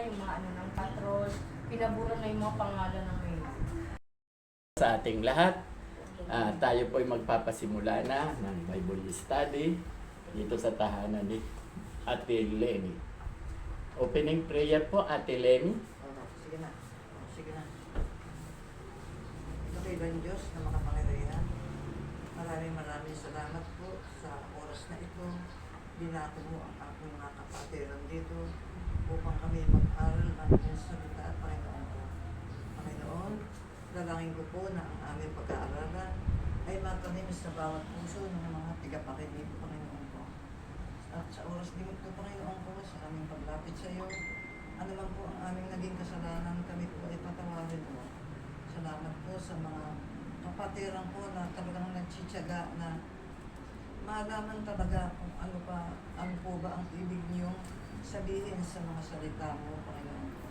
yung mga ano ng patrol, pinabura na yung mga pangalan ng mayor. Sa ating lahat, tayo po ay magpapasimula na ng Bible study dito sa tahanan ni Ate Lenny. Opening prayer po, Ate Lenny. Sige na. Sige na. Ito kay Iban Diyos na makapangyarihan. Maraming salamat po sa oras na ito. Binato mo ang aking mga kapatiran dito upang kami mag-aral ng iyong salita at Panginoon ko. Panginoon, dalangin ko po na ang aming pag-aaralan ay matanim sa bawat puso ng mga tigapakinig, Panginoon ko. At sa oras din ito, Panginoon ko, sa aming paglapit sa iyo, ano man po ang aming naging kasalanan, kami po ay patawarin mo. Salamat po sa mga kapatiran ko na talagang nagtsitsaga na malaman talaga kung ano po ba ang ibig niyong sabihin sa mga salita mo, Panginoon ko.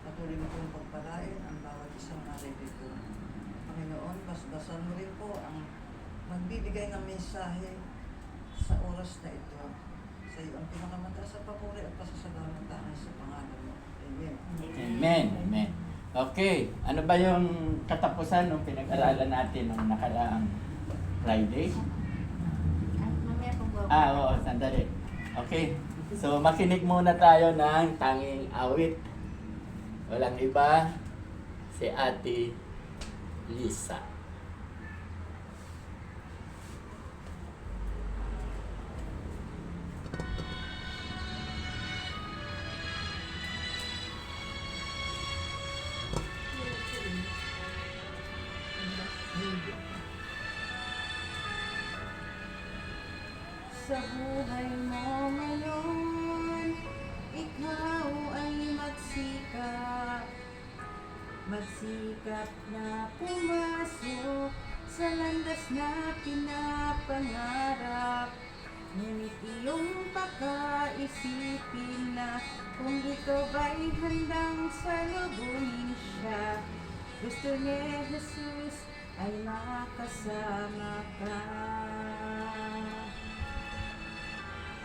Patuloy mo pong pagpalain ang bawat isang narito. Panginoon, basbasan mo rin po ang magbibigay ng mensahe sa oras na ito. Sa iyo ang pinakamataas sa papuri at pasasalamat tayo sa pangalan mo. Amen. Amen. Amen. Okay, ano ba yung katapusan ng pinag-aralan natin ng nakaraang Friday? Mamaya po po. Oo, sandali. Okay, so makinig muna tayo ng tanging awit. Walang iba, si Ate Lisa. Sa buhay mo ngayon, ikaw ay magsikap na pumasok sa landas na pinapangarap. Ngunit iyong pakaisipin na kung ito ba'y handang salubungin siya, gusto ni Jesus ay makasama ka.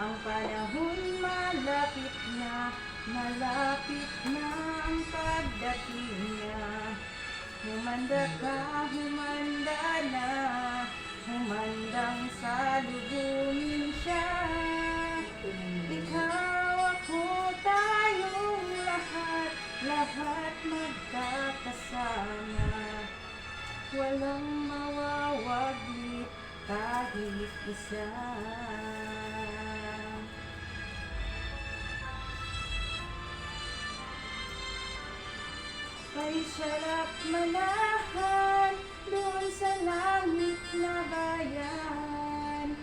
Ang panahon malapit na ang pagdating niya. Humanda ka, humanda na, humandang salubungin siya. Ikaw, ako, tayong lahat magkakasama. Walang mawawaglit kahit isa. Kay sarap manahan doon sa langit na bayan.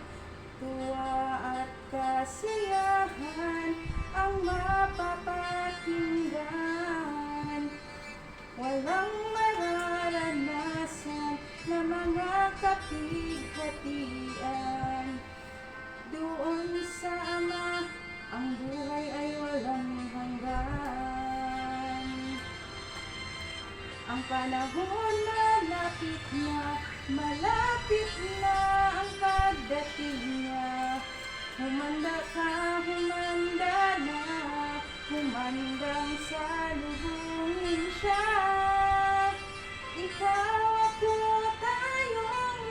Tuwa at kasiyahan ang mapapakinggan. Walang mararanasan na mga kapighatian. Doon sa Ama, ang buhay ay walang hanggan. Ang panahon malapit na ang pagdating niya. Humanda ka, humanda na, humandang salubungin siya. Ikaw, ako, tayong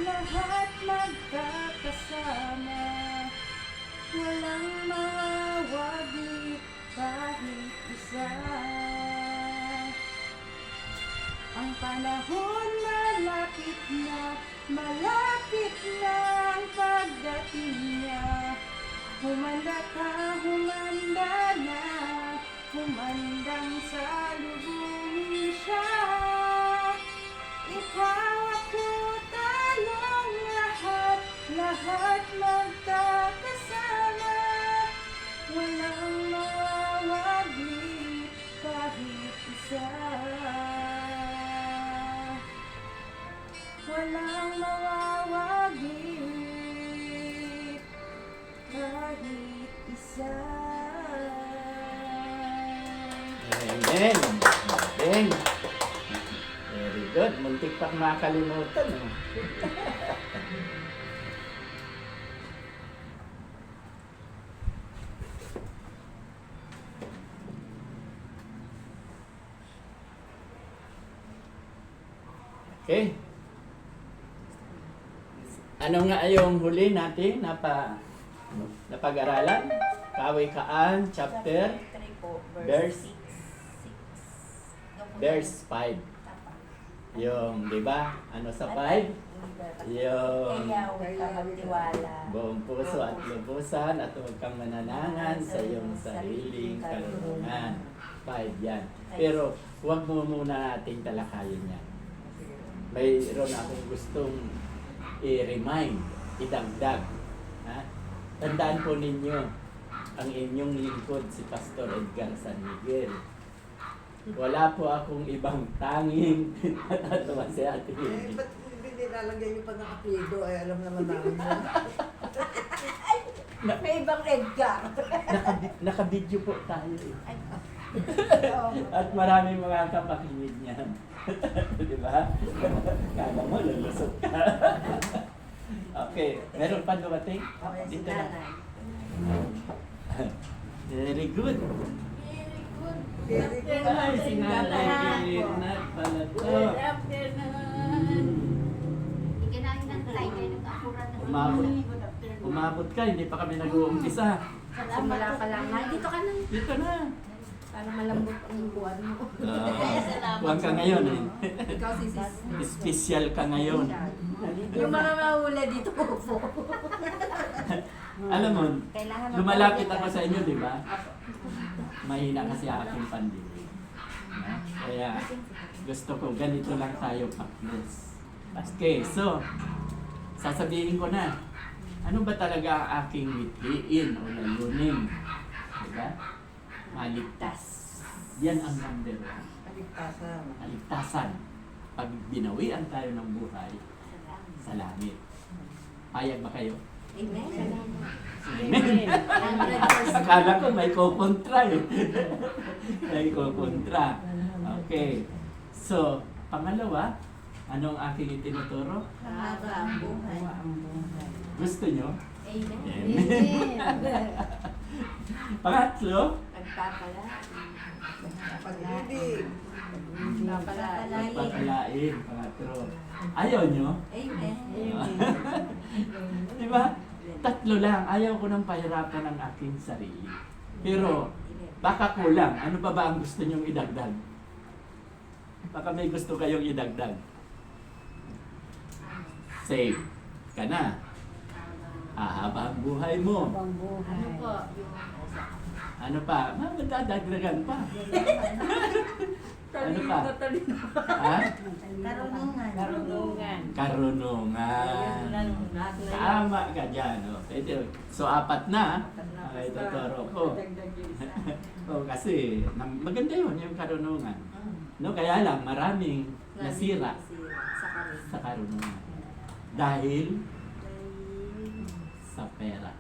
lahat magkakasama. Walang mawawaglit kahit isa. Ang panahon malapit na ang pagdating niya. Humanda ka, humanda na, humandang salubungin siya. Ikaw, ako, tayong lahat magkakasama. Walang mawawaglit kahit isa. Walang mawawaglit kahit isa. Amen. Amen. Very good. Muntik pang makalimutan. Okay? Ano nga yung huli natin napag-aralan? Kawikaan, chapter, verse 5. Yung, di ba? Ano sa 5? Yung Kaya huwag ka magtiwala. buong puso at lubusan at huwag kang mananangan sa iyong sariling karunungan. 5 yan. Pero huwag mo muna nating talakayin yan. Mayroon akong gustong i-remind, idagdag. Ha? Tandaan po ninyo ang inyong lingkod si Pastor Edgar San Miguel. Wala po akong ibang tanging natatawa si Ate Hildy. Ba't hindi nilalagay niyo pa ng apelido? Ay, alam naman namin yun. May ibang Edgar. Naka-video po tayo eh. At maraming mga kapakinig niyan. Di ba? Kala mo, lulusot ka. Okay, meron pa dumating? Okay, si Dito na. nanay. Very good. Very good. Very good. Ay, si Nanay Bernard pala to. Good afternoon. Umabot ka, hindi pa kami nag-uumpisa. Simula pa lang nga. Dito ka na. Dito na. Para malambot ang buwan mo. Huwag ka ngayon eh. Ikaw si sis. Special ka ngayon. Yung mga mahula dito po. Alam mo, Kailangan lumalapit ako sa inyo, di ba? Mahina kasi aking pandinig. No? Kaya gusto ko, ganito lang tayo partners. Okay, so, sasabihin ko na, ano ba talaga ang aking mithiin o layunin? Diba? Maligtas. Yan ang number 1. Kaligtasan. Kaligtasan. Pag binawian tayo ng buhay sa langit. Payag ba kayo? Amen. Amen. Akala ko may kukontra eh. May kukontra. Okay. So, pangalawa, anong aking itinuturo? Mahaba ang buhay. Gusto nyo? Amen. Amen. Pangatlo, Nagpapala. Pag-ibig. magpapalain. Pangatlo. Ayaw nyo? Amen. Di ba? Tatlo lang. Ayaw ko nang pahirapan ang aking sarili. Pero, baka kulang. Ano pa ba ang gusto nyong idagdag? Baka may gusto kayong idagdag. Save ka na. Hahaba ang buhay mo. Ano po? Yung Ano pa? Madadagdagan pa. Ano pa? Ha? Karunungan. Karunungan. Tama ka dyan. Oh. Pwede. So, 4 na. Ay, tuturo ko. Oh, kasi maganda yun, yung karunungan. No, kaya lang, maraming nasira sa karunungan. Dahil sa pera.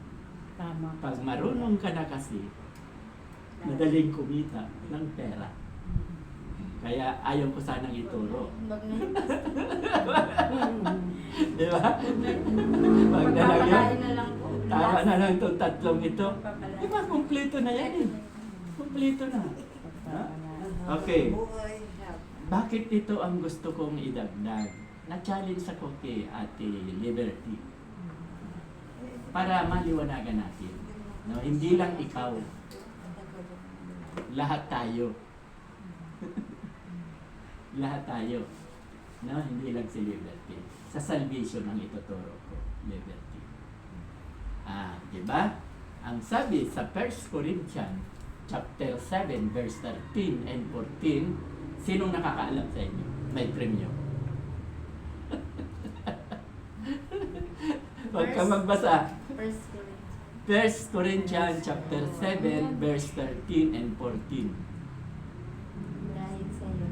Tama. Pag marunong ka na kasi, madaling kumita ng pera. Kaya ayaw ko sanang ituro. Di ba? Pag nalagyan, na lang po. tama na lang itong tatlong ito. Di ba, kumpleto na yan eh. Kumpleto na. Ha? Okay. Buhay. Bakit ito ang gusto kong idagdag? Na-challenge ako kay Ate Liberty. Para maliwanagan natin. No, hindi lang ikaw. Lahat tayo. Lahat tayo. No, hindi lang si Liberty. Sa salvation ang ituturo ko, Liberty. Di ba? Ang sabi sa 1 Corinthians chapter 7 verse 13 and 14, sinong nakakaalam sa inyo? May premyo. Huwag ka magbasa. First 1 Corinthians chapter 7 verse 13 and 14. Dahil sa'yo.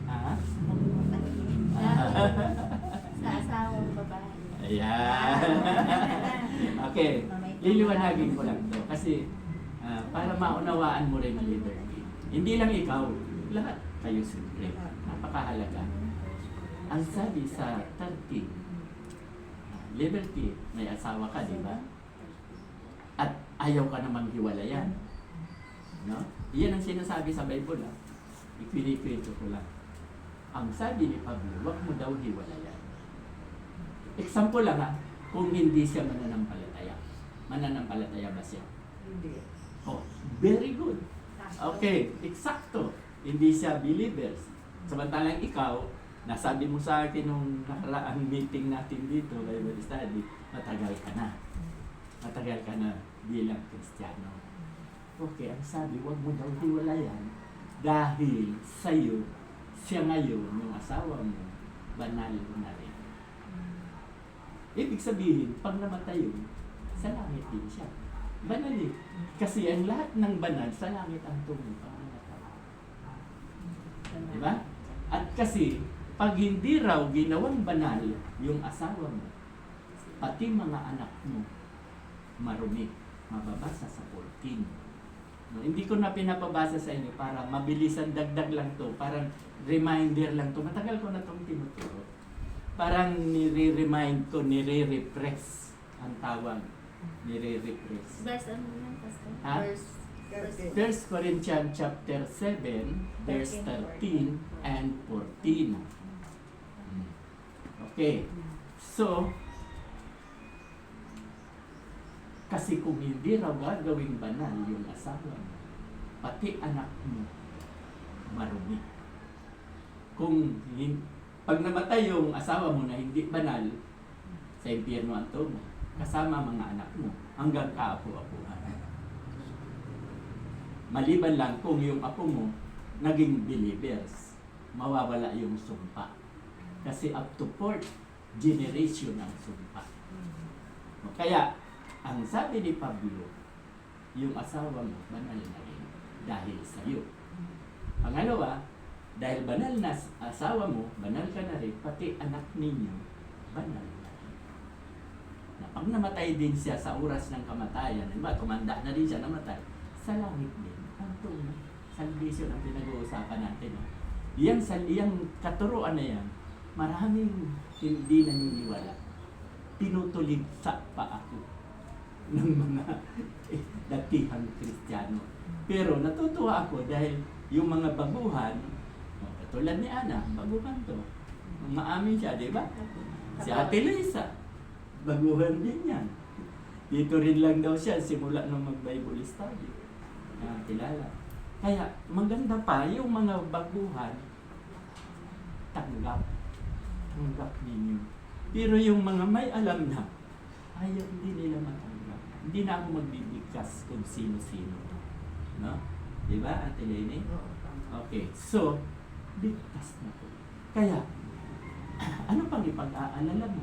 Ha? Sa asawang babae. Ayan. Okay. Liliwanagin ko lang to kasi para maunawaan mo rin ang liberty. Hindi lang ikaw, lahat kayo siyempre. Napakahalaga. Ang sabi sa 13, liberty, may asawa ka, di ba? At ayaw ka namang hiwalayan. No? Iyan ang sinasabi sa Bible. Ikwili-kwento ko lang. ang sabi ni Pablo, wag mo daw hiwalayan. Example lang ha, kung hindi siya mananampalataya. Mananampalataya ba siya? Hindi. Oh, very good. Okay, eksakto. Hindi siya believers. Samantalang ikaw, nasabi mo sa akin nung nakaraang meeting natin dito, Bible study, matagal ka na. Matagal ka na bilang Kristiyano. Okay, ang sabi, wag mo daw hiwalayan dahil sa'yo, siya ngayon, yung asawa mo, banal na rin. Ibig sabihin, pag namatay yun, sa langit din siya. Banal eh. Kasi ang lahat ng banal, sa langit ang tungo pag namatay. Diba? At kasi, pag hindi raw ginawang banal yung asawa mo, pati mga anak mo, marumi, mababasa sa 14. No, hindi ko na pinapabasa sa inyo para mabilisan, dagdag lang to, parang reminder lang to. Matagal ko na itong tinuturo. Parang nire-remind ko, nire-repress ang tawag. Nire-repress. Verse ano yan, Pastor? Ha? Verse 1 Corinthians chapter 7, verse 13 and 14. Okay. So, kasi kung hindi raw gagawing banal yung asawa mo, pati anak mo, marumi. Kung pag namatay yung asawa mo na hindi banal, sa impyerno ang tungo, kasama mga anak mo, hanggang kaapo-apuhan. Maliban lang kung yung apo mo naging believers, mawawala yung sumpa. Kasi up to 4th generation ang sumpa. Kaya, ang sabi ni Pablo, yung asawa mo, banal na rin dahil sa iyo. Pangalawa, dahil banal na asawa mo, banal ka na rin, pati anak ninyo, banal na rin. Na pag namatay din siya sa oras ng kamatayan, diba, tumanda na rin siya, namatay, sa langit din. Ang tungo, salvation ang pinag-uusapan natin. No? Iyang katuruan na yan, maraming hindi naniniwala. Pinutulig sa pa ako ng mga datihang Kristiyano. Pero natutuwa ako dahil yung mga baguhan, katulad ni Ana, baguhan to. Maamin siya, di ba? Si Ate Lisa, baguhan din yan. Dito rin lang daw siya, simula nung mag-Bible study. Kilala. Kaya maganda pa yung mga baguhan, tanggap ninyo. Pero yung mga may alam na, ayaw hindi nila matanggap. Hindi na ako magbibigkas kung sino-sino. No? Di ba, Ate Lene? Okay, so, bigkas na po. Kaya, ano pang ipag-aalala mo?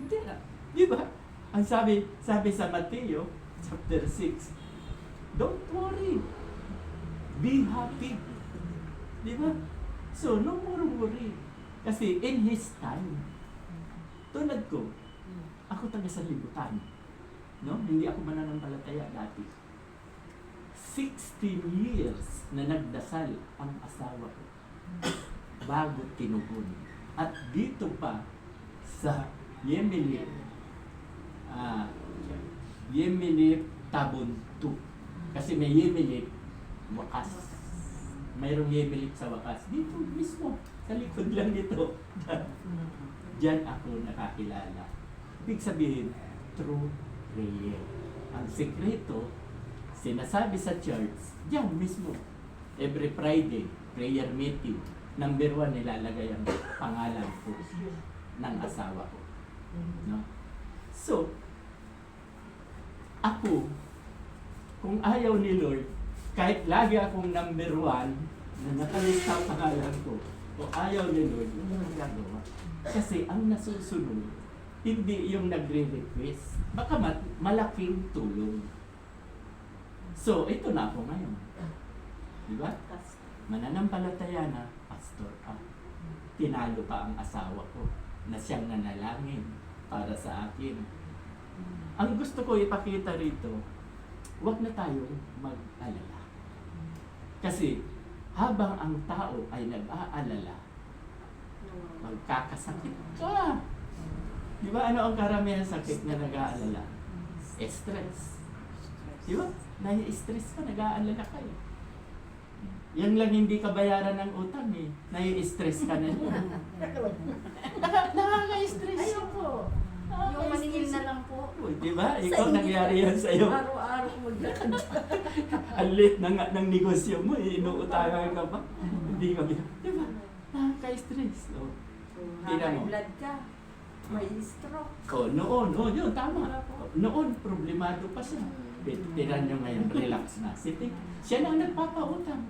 Hindi na. Di ba? Ang sabi sa Mateo, chapter 6, don't worry. Be happy. Di ba? So, no more worry. Kasi in His time, tulad ko, ako taga sa libutan. No? Hindi ako mananampalataya dati. 16 years na nagdasal ang asawa ko bago tinugon. At dito pa sa Yemenit, Tabon 2. Kasi may Yemenit, wakas. Mayroong Yemenit sa wakas. Dito mismo, sa likod lang dito. Diyan ako nakakilala. Ibig sabihin, true prayer. Ang sekreto, sinasabi sa church, diyan mismo. Every Friday, prayer meeting. Number 1, nilalagay ang pangalan ko ng asawa ko. No? So, ako, kung ayaw ni Lord, kahit lagi akong number 1 na nakalista ang pangalan ko, o ayaw ni Lord, hindi mo nagagawa. Kasi ang nasusunod, hindi yung nagre-request. Baka malaking tulong. So, ito na ako ngayon. Di ba? Mananampalataya na, pastor pa. Tinalo pa ang asawa ko na siyang nanalangin para sa akin. Ang gusto ko ipakita rito, huwag na tayong mag-alala. Kasi habang ang tao ay nag-aalala, magkakasakit ka. Di ba ano ang karamihan sakit na nag-aalala? Stress. Di ba? Nai-stress ka, nag-aalala ka eh. Yan lang hindi ka bayaran ng utang eh. Nai-stress ka na. Nakaka-stress. Ayoko. Yung maningil na lang po. Di ba? Ikaw nangyari yan sa'yo. Araw-araw ko dyan. Ang lit ng negosyo mo, inuutangan ka pa. Hindi ka biya. Di ba? Nakaka-stress. No? Tingnan mo. Blood ka. May stroke. Noon, yun, tama. Noon, problemado pa siya. Tiran nyo ngayon, relax na. Siya na ang nagpapautang.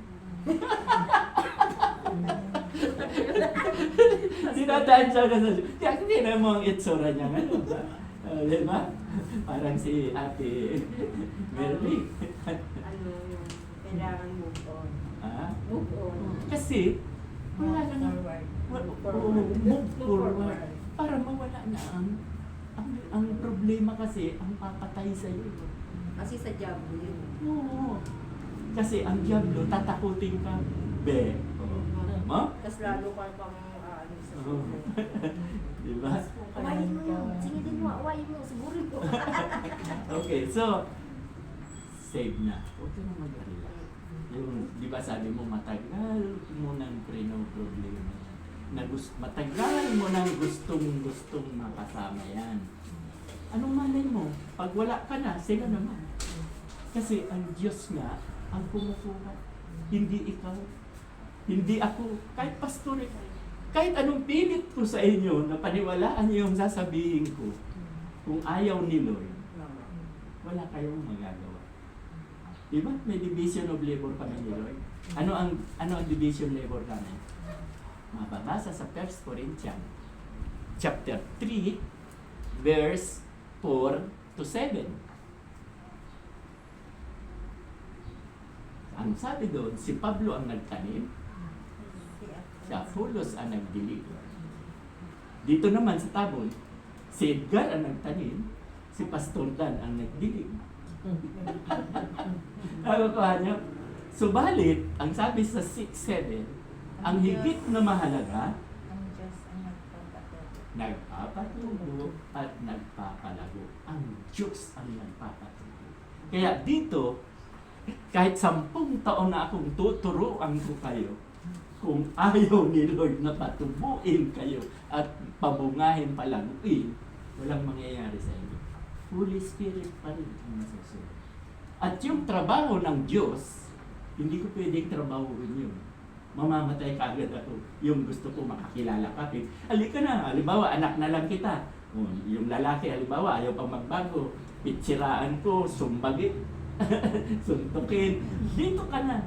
Sinatahan siya na sa hindi na mo ang itsura niya ngayon. Di ba? Parang si Ate Merly. Kailangan move on. Move on. Kasi, wala na move forward. Para mawala na ang problema kasi, ang papatay sa'yo. Kasi sa job mo yun. Oo. Kasi ang diablo, tatakutin ka. Be. Mo? Tapos lalo ka pang sa Diba? awayin mo yun. Sige din mo, awayin mo. Sigurin mo. Okay, so, save na. Huwag ka na mag-alala. Yung, di ba sabi mo, matagal mo nang problema. Matagal mo nang gustong makasama yan. Anong malay mo? Pag wala ka na, sila naman. Kasi ang Diyos nga, ang kumukuha. Hindi ikaw. Hindi ako. Kahit pastor, kahit anong pilit ko sa inyo na paniwalaan niyo yung sasabihin ko, kung ayaw ni Lord, wala kayong magagawa. Diba? May division of labor kami ni Lord. Ano ang division labor namin? Mababasa sa 1 Corinthians chapter 3 verse 4 to 7. Ang sabi doon, si Pablo ang nagtanim, si Apollos ang nagdilig. Dito naman sa tabon, si Edgar ang nagtanim, si Pastor Dan ang nagdilig. Nakukuha niyo? Subalit, ang sabi sa 6-7, ang higit na mahalaga, Ang Diyos ang nagpapatuloy. nagpapatubo at nagpapalago. Ang Diyos ang nagpapatubo. Kaya dito, kahit 10 taon na akong tuturuan ko kayo, kung ayaw ni Lord na patubuin kayo at pabungahin palaguin, walang mangyayari sa inyo. Holy Spirit pa rin ang masusunod. At yung trabaho ng Diyos, hindi ko pwedeng trabahuin yun. Mamamatay ka agad ako. Yung gusto ko makakilala ka. Halika na, halimbawa anak na lang kita. Yung lalaki, halimbawa ayaw pang magbago. Pitsiraan ko, sumbagin, suntukin. Dito ka na.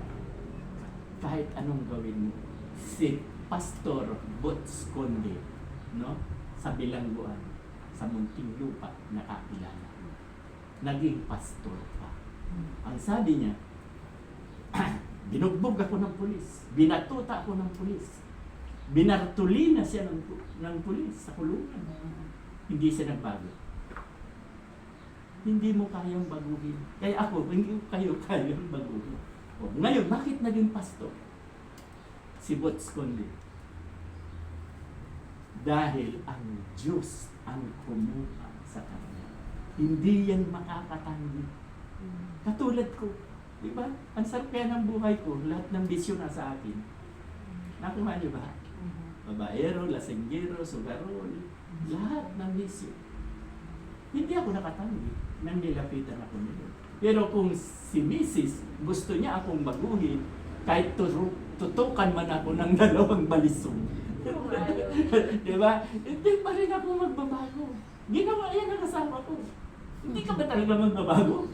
Kahit anong gawin mo. Si Pastor Boots Conde, no? Sa Bilangguan, sa Munting Lupa, nakakilala. Naging pastor pa. Ang sabi niya, binugbog ako ng pulis. Binatuta ako ng pulis. Binartulina siya ng pulis sa kulungan. Hindi siya nagbago. Hindi mo kayang baguhin. Kaya ako, hindi ko kayo kayang baguhin. O, ngayon, bakit naging pastor? Si Boots Conde. Dahil ang Diyos ang kumuha sa kanya. Hindi yan makakatanggi. Katulad ko. Diba? Ang sarap kaya ng buhay ko, lahat ng bisyo na sa akin. Nakuha niyo ba? Babaero, lasinggero, sugarol, lahat ng bisyo. Hindi ako nakatanggi nang nilapitan ako nila. Pero kung si Mrs. gusto niya akong baguhin, kahit tutukan man ako ng 2 balisong. Diba? Hindi pa rin ako magbabago. Ginawa yan ang kasama ko. Hindi ka ba talaga magbabago?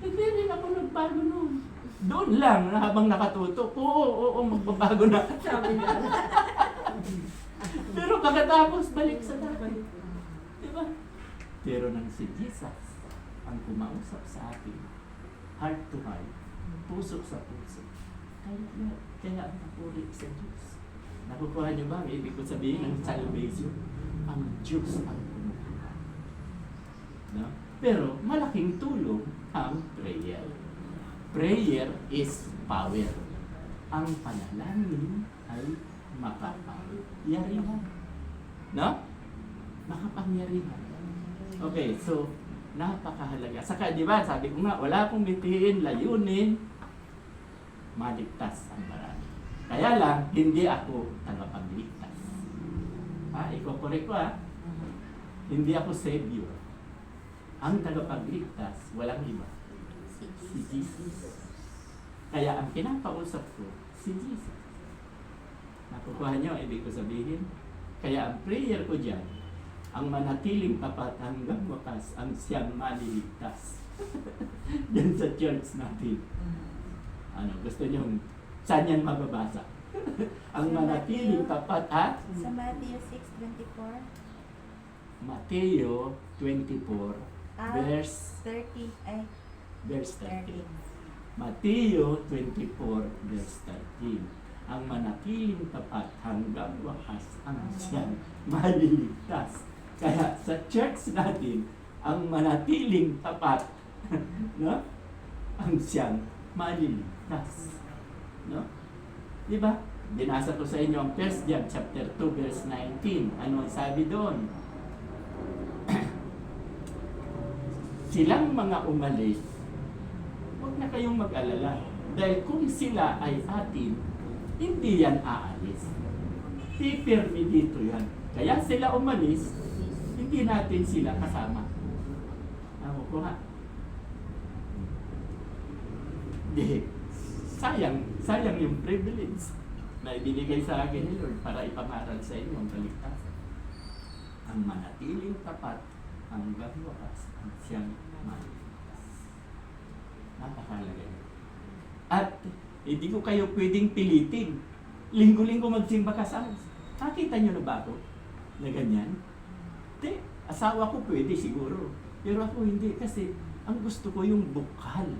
Hindi rin ako nagbago noon. Doon lang, habang nakatutok, oo, magbabago na. Sabi na. Pero pagkatapos, balik sa dati. Diba? Pero nang si Jesus ang kumausap sa atin, heart to heart, puso sa puso, kaya ang napuri sa Diyos. Nakukuha niyo ba ang ibig ko sabihin ng salvation? Ang Diyos ang kumukuha. No? Pero malaking tulong ang prayer. Prayer is power. Ang panalangin ay makapangyarihan. No? Makapangyarihan. Okay, so Napakahalaga. Saka, di ba, sabi ko nga, wala akong bitiin, layunin, maligtas ang marami. Kaya lang, hindi ako tagapagligtas. Iko-correct ko Hindi ako savior. Ang tagapagligtas, walang iba. Si Jesus. Kaya ang pinapausap ko, si Jesus. Nakukuha niyo, ibig ko sabihin? Kaya ang prayer ko dyan, ang manatiling tapat hanggang wakas ang siyang maliligtas. Yan sa church natin. Gusto niyo, saan yan mababasa? Ang manatiling tapat, Sa Matthew 6:24. Mateo 24, verse 30. Ay, verse 13. 30. Mateo 24, verse 13. Ang manatiling tapat hanggang wakas ang siyang maliligtas. Kaya sa church natin, ang manatiling tapat, no? Ang siyang maliligtas. No? Di ba? Binasa ko sa inyo ang 1 John chapter 2 verse 19. Ano ang sabi doon? Silang mga umalis, huwag na kayong mag-alala. Dahil kung sila ay atin, hindi yan aalis. Pipirmi dito yan. Kaya sila umalis, hindi natin sila kasama. Ako ko nga. Di, sayang yung privilege na ibinigay sa akin ni Lord para ipangaral sa inyo ang kaligtasan. Ang manatiling tapat hanggang wakas ang siyang maliligtas. Napakahalaga yun. At hindi ko kayo pwedeng pilitin. Linggo-linggo magsimba ka sa akin. Nakita nyo na ba ako na ganyan? Hindi. Asawa ko pwede siguro. Pero ako hindi kasi ang gusto ko yung bukal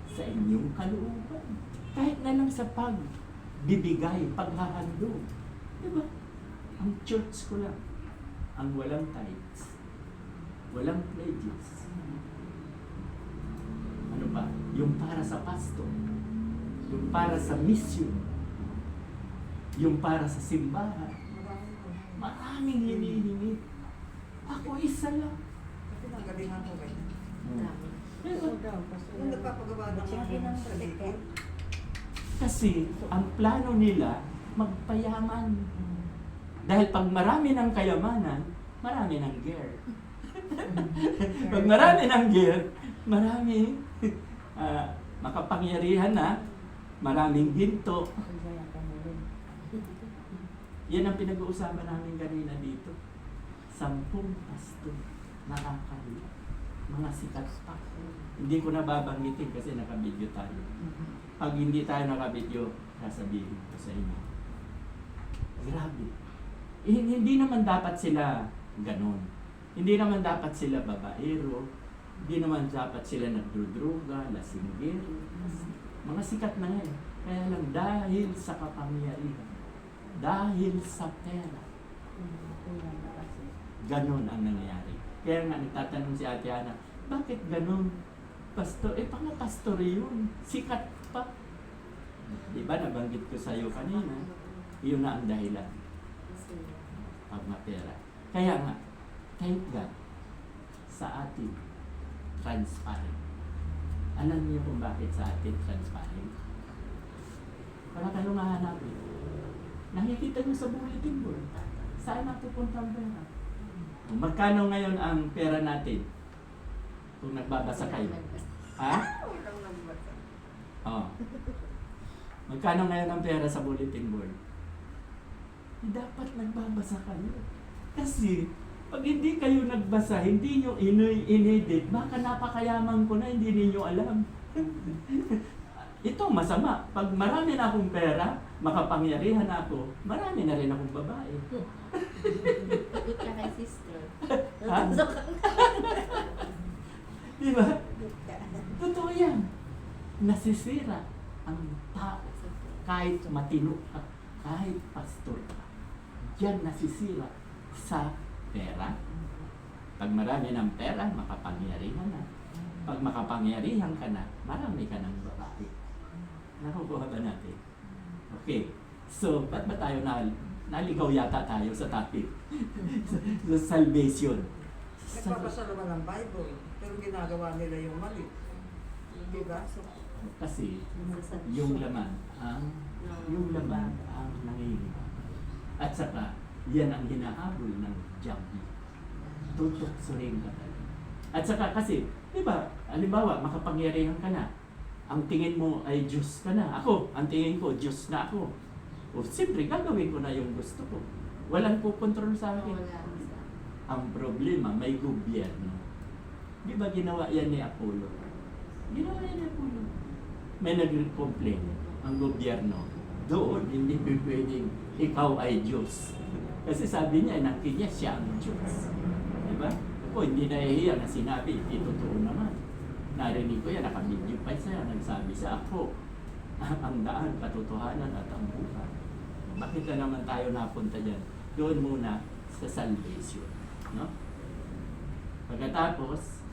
sa inyong kalooban. Kahit na lang sa pagbibigay, paghahandog. Diba? Ang church ko lang. Ang walang tithes. Walang pledges. Ano ba? Yung para sa pastor. Yung para sa mission. Yung para sa simbahan. Maraming hinihingi. Ako isa lang. Kasi nagalingan ko kayo. Pero, Yung nagpapagawa ng Sabi ng salita, kasi ang plano nila magpayaman. Dahil pag marami ng kayamanan, marami ng gear. Pag marami ng gear, marami makapangyarihan na, maraming ginto. Yan ang pinag-uusapan namin kanina dito. 10 pastor nakakahiya. Mga sikat pa. Hindi ko nababanggitin kasi nakabidyo tayo. Pag hindi tayo nakabidyo, sasabihin ko sa inyo. Grabe. Hindi naman dapat sila ganon. Hindi naman dapat sila babaero. Hindi naman dapat sila nagdudruga, lasinggero. Mga sikat na yan. Kaya lang dahil sa kapangyarihan, dahil sa pera, ganon ang nangyayari. Kaya nga nagtatanong si Ate Ana, bakit ganon? Pastor, pastor yun. Sikat pa. Diba nabanggit ko sa iyo kanina, yun na ang dahilan. Pagmapera. Kaya nga, thank God sa atin transparent. Alam niyo kung bakit sa atin transparent? Wala kayong mahanapin. Nakikita niyo sa bulletin board. Saan napupunta ang pera? Magkano ngayon ang pera natin? Kung nagbabasa kayo. Ha? Oh. Magkano ngayon ang pera sa bulletin board? Dapat nagbabasa kayo. Kasi, pag hindi kayo nagbasa, hindi nyo inedit, baka napakayaman ko na, hindi ninyo alam. Ito masama. Pag marami na akong pera, makapangyarihan ako, marami na rin akong babae. Ikot ka kay sister. Ha? Diba? Totoo yan. Nasisira ang tao. Kahit matino ka, kahit pastor ka. Diyan nasisira sa pera. Pag marami ng pera, makapangyarihan na. Pag makapangyarihan ka na, marami ka ng babae. Nakukuha ba natin? Okay. So, ba't ba tayo naligaw yata tayo sa topic? Sa salvation. nagpapasa naman ng Bible. Pero ginagawa nila yung mali. Diba? Kasi yung laman ang nangingibabaw. At saka, yan ang hinahabol ng diablo. Tutuksohin ka talaga. At saka kasi, di ba, halimbawa, makapangyarihan ka na. Ang tingin mo ay Diyos ka na. Ako, ang tingin ko, Diyos na ako. O siyempre, gagawin ko na yung gusto ko. Walang pukontrol sa akin. Ang problema, may gobyerno. Di ba ginawa yan ni Apollo? Ginawa yan ni Apollo. May nag-complain ang gobyerno. Doon, hindi pwedeng ikaw ay Diyos. Kasi sabi niya, nakita niya siya ang Diyos. Di ba? Ako, hindi nahihiya na sinabi, totoo naman. Narinig ko yan, nakabidyo pa siya, nagsabi sa ako, ang daan, katotohanan at ang buhay. Bakit na naman tayo napunta dyan? Doon muna sa salvation. No? Pagkatapos,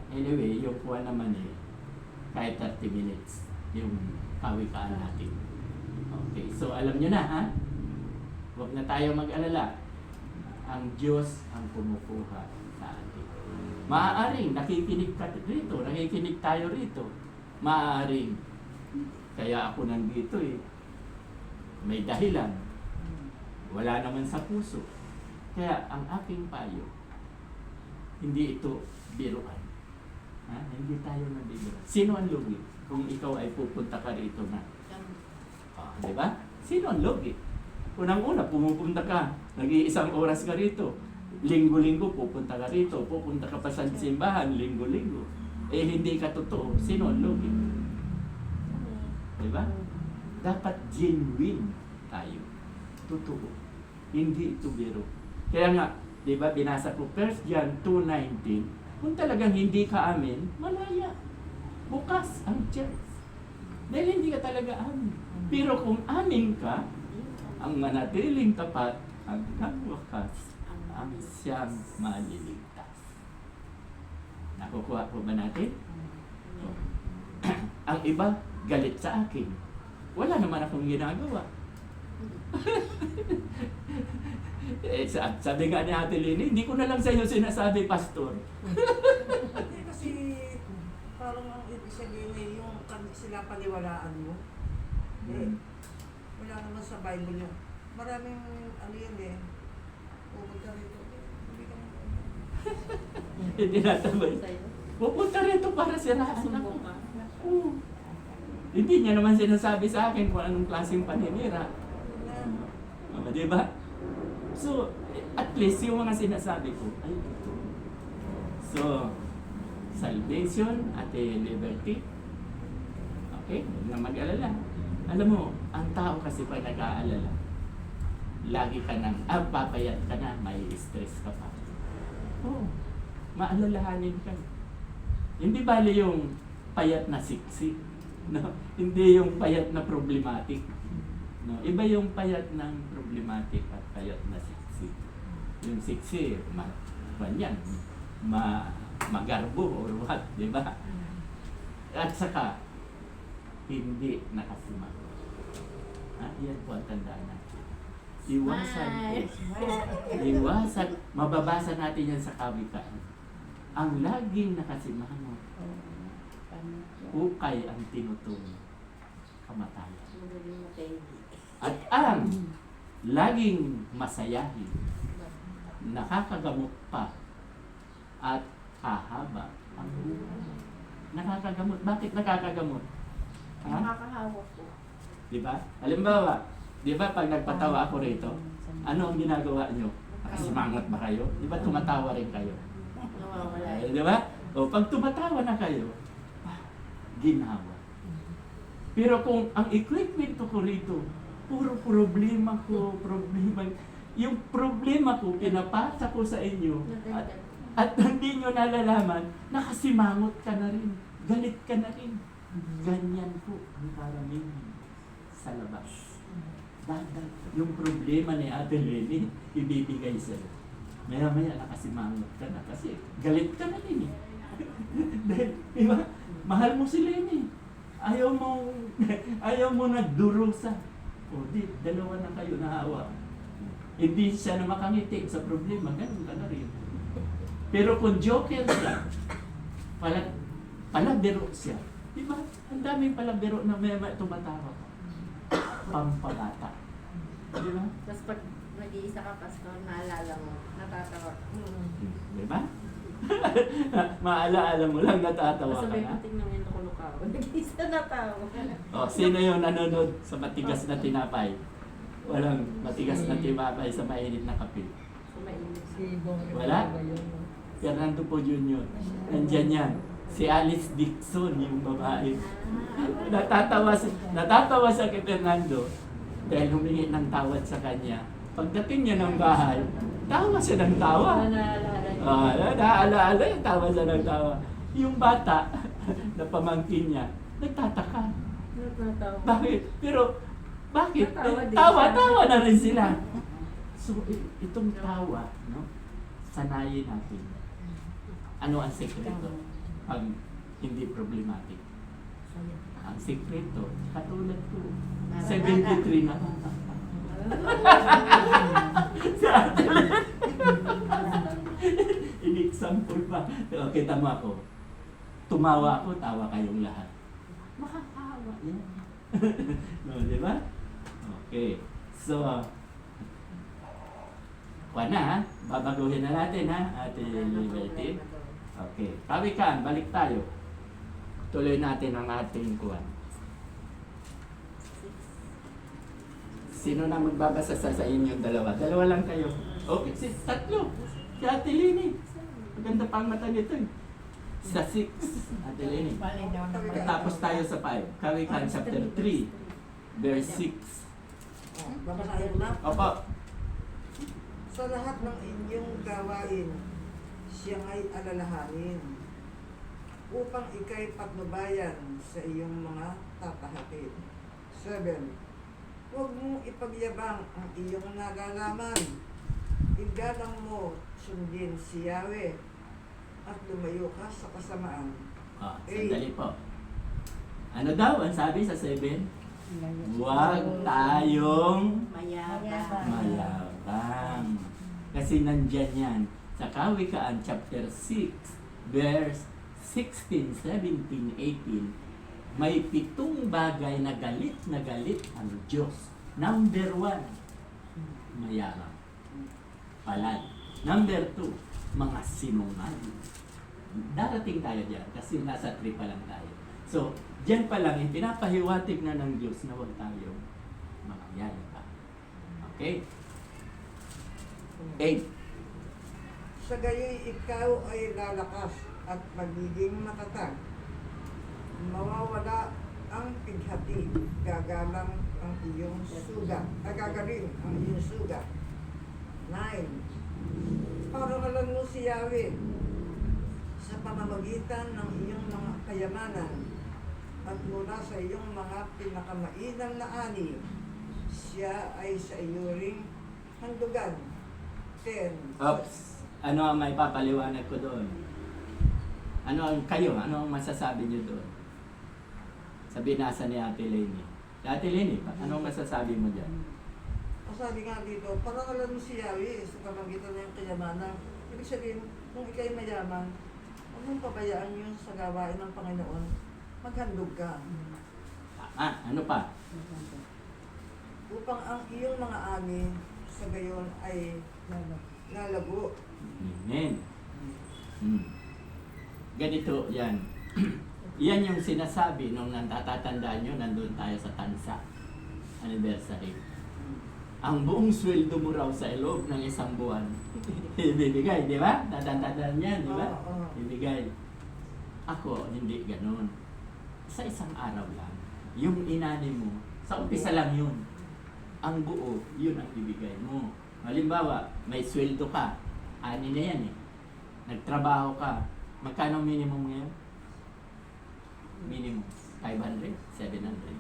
anyway, yung kuha naman kahit 30 minutes, yung kawikaan natin. Okay, so alam nyo na ha? Huwag na tayo mag-alala. Ang Diyos ang kumukuha sa atin. Maaaring nakikinig ka rito, nakikinig tayo rito. Maaaring, kaya ako nandito may dahilan. Wala naman sa puso. Kaya ang aking payo, hindi ito biruan. Ha? Hindi tayo nabibiruan. Sino ang lugi kung ikaw ay pupunta ka rito na? Di ba? Sino ang lugi? Unang-una, pumupunta ka, nag-iisang oras ka rito. Linggo-linggo pupunta ka rito, pupunta ka pa sa simbahan, linggo-linggo. Hindi ka totoo. Sino ang lugi? Di ba? Dapat genuine tayo. Totoo. Hindi ito biro. Kaya nga, di ba, binasa ko 1 John 2:19, kung talagang hindi ka amin, malaya. Bukas ang church. Dahil hindi ka talaga amin. Pero kung amin ka, ang manatiling tapat, hanggang wakas, ang siyang maliligtas. Nakukuha po ba natin? Ang iba, galit sa akin. Wala naman akong ginagawa. Sabi nga ni Ate Lini, hindi ko na lang sa iyo sinasabi, Pastor. Hindi kasi parang ang ibig sabihin yung sila paniwalaan mo. Wala naman sa Bible yung maraming ano yan pupunta rito. Hindi natabay. Pupunta rito para siraan ako. Hindi niya naman sinasabi sa akin kung anong klaseng paninira. Di ba? So, at least yung mga sinasabi ko ay ito. So, salvation at liberty. Okay? Huwag na mag-alala. Alam mo, ang tao kasi pag nag-aalala, lagi ka nang, papayat ka na, may stress ka pa. Oo. Maalalahanin ka. Hindi bali yung payat na siksi. No? Hindi yung payat na problematic. No? Iba yung payat ng problematic at payat na siksi. Yung siksi, magarbo or what, di ba? At saka, hindi nakasima. Yan po ang tandaan natin. Iwasan po. Iwasan. Mababasa natin yan sa kawikaan. Ang laging nakasimangot, ukay ang tinutunog, kamatayan. At ang laging masayahin, nakakagamot pa at hahaba ang buhay. Nakakagamot. Bakit nakakagamot? Nakakahawa po. Di ba? Halimbawa, di ba pag nagpatawa ako rito, ano ang ginagawa nyo? Nakasimangot ba kayo? Di ba tumatawa rin kayo? Nawawala. Di ba? O pag tumatawa na kayo, ginawa. Pero kung ang equipment ko rito, puro problema ko, yung problema ko, pinapasa ko sa inyo, at hindi nyo nalalaman, nakasimangot ka na rin, galit ka na rin. Ganyan po ang karamihan sa labas. Dahil yung problema ni Ate Lenny, ibibigay sa'yo. Maya-maya nakasimangot ka na kasi galit ka na rin. Dahil, di ba? Mahal mo si Lenny. Ayaw mo nagdurusa. O di, dalawa na kayo nahawa. Hindi siya na makangiti sa problema, ganun ka na rin. Pero kung joker siya, palabiro siya. Di ba? Ang daming palabiro na may tumatawa. Pampabata. Di ba? Tapos pag nag-iisa ka, Pastor, naalala mo, natatawa ka. Di ba? Maalaala mo lang, natatawa ka Masabay na. ko tingnan yung lukulukaw. Nag-iisa na tao. Sino yung nanonood sa matigas na tinapay? Walang matigas na tinapay sa mainit na kape. Mainit. Wala? Fernando po Jr. Nandyan yan. Si Alice Dixon, yung babae. Natatawa siya kay Fernando dahil humingi ng tawad sa kanya. Pagdating niya ng bahay, tawa siya ng tawa. Naaalala yung tawa siya ng tawa. Yung bata na pamangkin niya, nagtataka. Natatawa. Bakit? Pero, bakit? Natawa din Tawa na rin sila. So, itong tawa, no? Sanayin natin. Ano ang sekreto? Pag hindi problematic. Ang sekreto, katulad ko, 73 na. Sa atin. In-example pa. O, kita mo ako. Tumawa ako, tawa kayong lahat. Makakawa yan. No, di ba? Okay. So, kuha na ha. Babaguhin na natin ha, Ate Liberty. Okay. Kawikan, balik tayo. Tuloy natin ang ating kuha. Sino na magbabasa sa inyong dalawa? Dalawa lang kayo. Okay, tatlo. Si Ate Lini. Maganda pang mata nito eh. Sa 6, Ate Lini. Tapos tayo sa 5. Kawikan chapter 3, verse 6. Babasahin mo na. Opo. Sa lahat ng inyong gawain, siya ay alalahanin upang ikay patnubayan sa iyong mga tatahakin. 7. Huwag mong ipagyabang ang iyong nalalaman. Igalang mo sundin si Yahweh at lumayo ka sa kasamaan. Sandali po. Ano daw ang sabi sa 7? Huwag tayong mayabang. Kasi nandyan yan. Sa Kawikaan chapter 6, verse 16, 17, 18, may 7 bagay na galit ang Diyos. Number 1, mayabang. Palad. Number 2, mga sinungaling. Darating tayo dyan kasi nasa 3 pa lang tayo. So, dyan pa lang, pinapahiwatig na ng Diyos na huwag tayong magyayabang. Okay? 8. Sa gayoy ikaw ay lalakas at magiging matatag. Mawawala ang pighati, gagalang ang iyong sugat. Gagaling ang iyong sugat. 9. Parangalan mo si Yahweh sa pamamagitan ng iyong mga kayamanan at mula sa iyong mga pinakamainam na ani, siya ay sa iyo ring handugan. 10. Oops. Ano ang may papaliwanag ko doon? Ano ang masasabi niyo doon? Sa binasa ni Ate Leni. Ate Leni, ano ang masasabi mo dyan? Sabi nga dito, parangalan mo si Yahweh sa pamamagitan ng kayamanan. Ibig sabihin, kung ikay mayaman, huwag mong pabayaan yun sa gawain ng Panginoon. Maghandog ka. Ano pa? Upang ang iyong mga ani sa gayon ay lalago. Amen. Ganito yan. Yan yung sinasabi nung natatandaan nyo, nandun tayo sa Tansa anniversary. Ang buong sweldo mo raw sa loob ng isang buwan, ibibigay, di ba? Natatandaan niya, di ba? Oo. Ibigay. Ako, hindi ganun. Sa isang araw lang, yung inani mo, sa umpisa lang yun. Ang buo, yun ang ibigay mo. Halimbawa, may sweldo ka, ani na yan eh. Nagtrabaho ka, magkano minimum ngayon? Minimum, 500, 700,